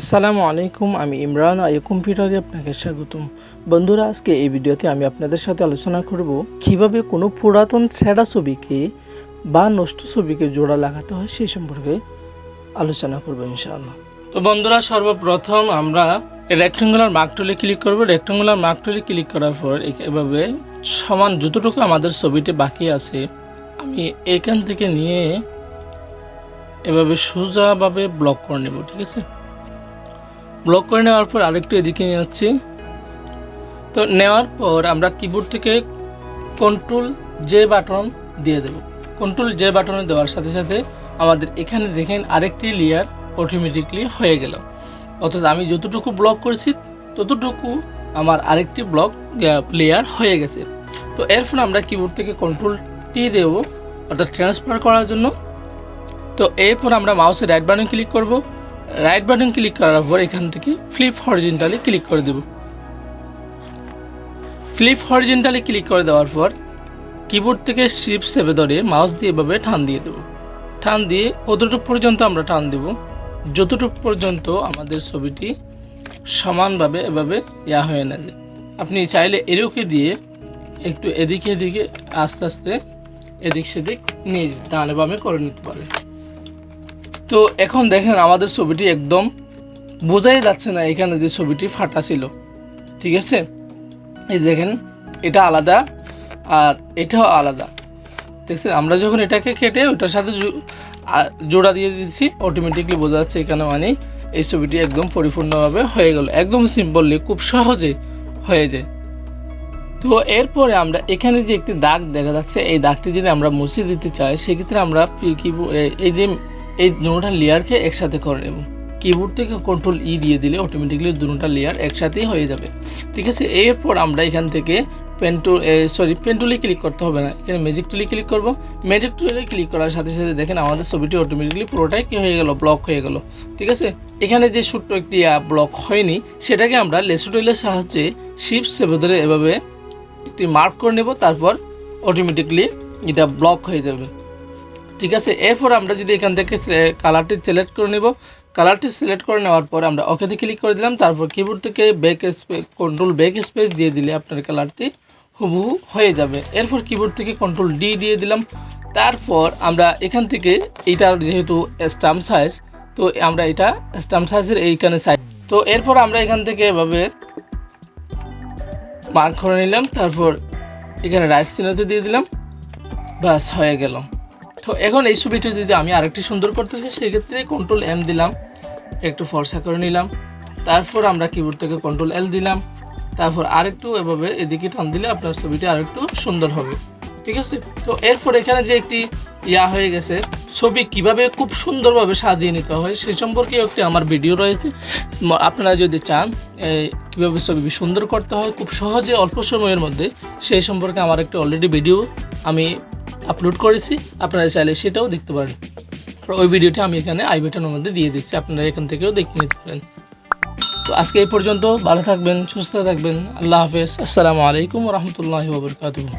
আসসালামু আলাইকুম, আমি ইমরান আই কম্পিউটারে আপনাকে স্বাগতম। বন্ধুরা, আজকে এই ভিডিওতে আমি আপনাদের সাথে আলোচনা করব কিভাবে কোনো পুরাতন ছেঁড়া ছবিকে বা নষ্ট ছবিকে জোড়া লাগাতে হয় সেই সম্পর্কে আলোচনা করব ইনশাআল্লাহ। তো বন্ধুরা, সর্বপ্রথম আমরা রেক্ট্যাঙ্গুলার মার্ক টুলে ক্লিক করব। রেক্ট্যাঙ্গুলার মার্ক টুলে ক্লিক করার পর এভাবে সমান যতটুকু আমাদের ছবিতে বাকি আছে আমি এখান থেকে নিয়ে এভাবে সোজাভাবে ব্লক করে নেব। ঠিক আছে, ব্লক করে নেওয়ার পর আরেকটু এদিকে নিয়ে যাচ্ছি। তো নেওয়ার পর আমরা কিবোর্ড থেকে কন্ট্রোল জে বাটন দিয়ে দেব। কন্ট্রোল জে বাটনে দেওয়ার সাথে সাথে আমাদের এখানে দেখেন আরেকটি লেয়ার অটোমেটিকলি হয়ে গেল। অর্থাৎ আমি যতটুকু ব্লক করেছি ততটুকু আমার আরেকটি ব্লক লেয়ার হয়ে গেছে। তো এরপর আমরা কিবোর্ড থেকে কন্ট্রোল টি দেব, অর্থাৎ ট্রান্সফার করার জন্য। তো এরপর আমরা মাউসের রাইট বাটন ক্লিক করব। রাইট বাটন ক্লিক করার পর এখান থেকে ফ্লিপ হরিজন্টালি ক্লিক করে দেব। ফ্লিপ হরিজন্টালি ক্লিক করে দেওয়ার পর কিবোর্ড থেকে শিফট চেপে ধরে মাউস দিয়ে এভাবে টান দিয়ে দেব। টান দিয়ে কতটুকু পর্যন্ত আমরা টান দেব, যতটুকু পর্যন্ত আমাদের ছবিটি সমানভাবে এভাবে হয়ে না যায়। আপনি চাইলে এরোকে দিয়ে একটু এদিকে এদিকে আস্তে আস্তে এদিক সেদিক নিয়ে ডানে বামে করে নিতে পারেন। তো এখন দেখেন আমাদের ছবিটি একদম বোঝাই যাচ্ছে না এখানে যে ছবিটি ফাটা ছিল। ঠিক আছে, এই দেখেন এটা আলাদা আর এটাও আলাদা। দেখছেন, আমরা যখন এটাকে কেটে ওটার সাথে জোড়া দিয়ে দিচ্ছি অটোমেটিকলি বোঝা যাচ্ছে এখানে মানে এই ছবিটি একদম পরিপূর্ণভাবে হয়ে গেল। একদম সিম্পলি খুব সহজে হয়ে যায়। তো এরপরে আমরা এখানে যে একটি দাগ দেখা যাচ্ছে, এই দাগটি যদি আমরা মুছে দিতে চাই সেক্ষেত্রে আমরা এই দুটোটা লেয়ারকে একসাথে করে নেব। কিবোর্ড থেকে কন্ট্রোল ই দিয়ে দিলে অটোমেটিকলি দুটোটা লেয়ার একসাথেই হয়ে যাবে। ঠিক আছে, এরপর আমরা এখান থেকে পেন টুলে ক্লিক করতে হবে না, এখানে ম্যাজিক টুলে ক্লিক করব। ম্যাজিক টুলে ক্লিক করার সাথে সাথে দেখেন আমাদের ছবিটি অটোমেটিকলি পুরোটাই কী হয়ে গেল, ব্লক হয়ে গেল। ঠিক আছে, এখানে যে ছোট্ট একটি ব্লক হয়নি সেটাকে আমরা লেসু টুলের সাহায্যে শিফট চেপে ধরে এভাবে একটি মার্ক করে নেব, তারপর অটোমেটিকলি এটা ব্লক হয়ে যাবে। ঠিক আছে, এরপর আমরা যদি এখান থেকে কালারটি সিলেক্ট করে নেব। কালারটি সিলেক্ট করে নেওয়ার পর আমরা ওকেতে ক্লিক করে দিলাম। তারপর কিবোর্ড থেকে কন্ট্রোল ব্যাক স্পেস দিয়ে দিলে আপনার কালারটি হুবহু হয়ে যাবে। এরপর কিবোর্ড থেকে কন্ট্রোল ডি দিয়ে দিলাম। তারপর আমরা এখান থেকে এইটার যেহেতু স্ট্যাম্প সাইজ, তো আমরা এটা স্ট্যাম্প সাইজের এইখানে সাইজ, তো এরপর আমরা এখান থেকে এভাবে মার্ক করে নিলাম। তারপর এখানে রাইট চিহ্নতে দিয়ে দিলাম, বাস হয়ে গেল। তো এখন এই ছবিটি যদি আমি আরেকটি সুন্দর করতে চাই সেক্ষেত্রে কন্ট্রোল এম দিলাম, একটু ফর্সা করে নিলাম। তারপর আমরা কিবোর্ড থেকে কন্ট্রোল এল দিলাম। তারপর আরেকটু এভাবে এদিকে টান দিলে আপনার ছবিটি আরেকটু সুন্দর হবে। ঠিক আছে, তো এরপর এখানে যে একটি হয়ে গেছে, ছবি কিভাবে খুব সুন্দরভাবে সাজিয়ে নিতে হয় সে সম্পর্কে একটি আমার ভিডিও রয়েছে। আপনারা যদি চান কীভাবে ছবি সুন্দর করতে হয় খুব সহজে অল্প সময়ের মধ্যে, সেই সম্পর্কে আমার একটি অলরেডি ভিডিও আমি আপলোড করেছি, আপনারা চাইলে সেটাও দেখতে পারেন। ওই ভিডিওটি আমি এখানে আই বাটনের মধ্যে দিয়ে দিচ্ছি, আপনারা এখান থেকেও দেখে নিতে পারেন। তো আজকে এই পর্যন্ত, ভালো থাকবেন, সুস্থ থাকবেন, আল্লাহ হাফেজ, আসসালামু আলাইকুম রহমতুল্লাহি ওয়া বারাকাতুহু।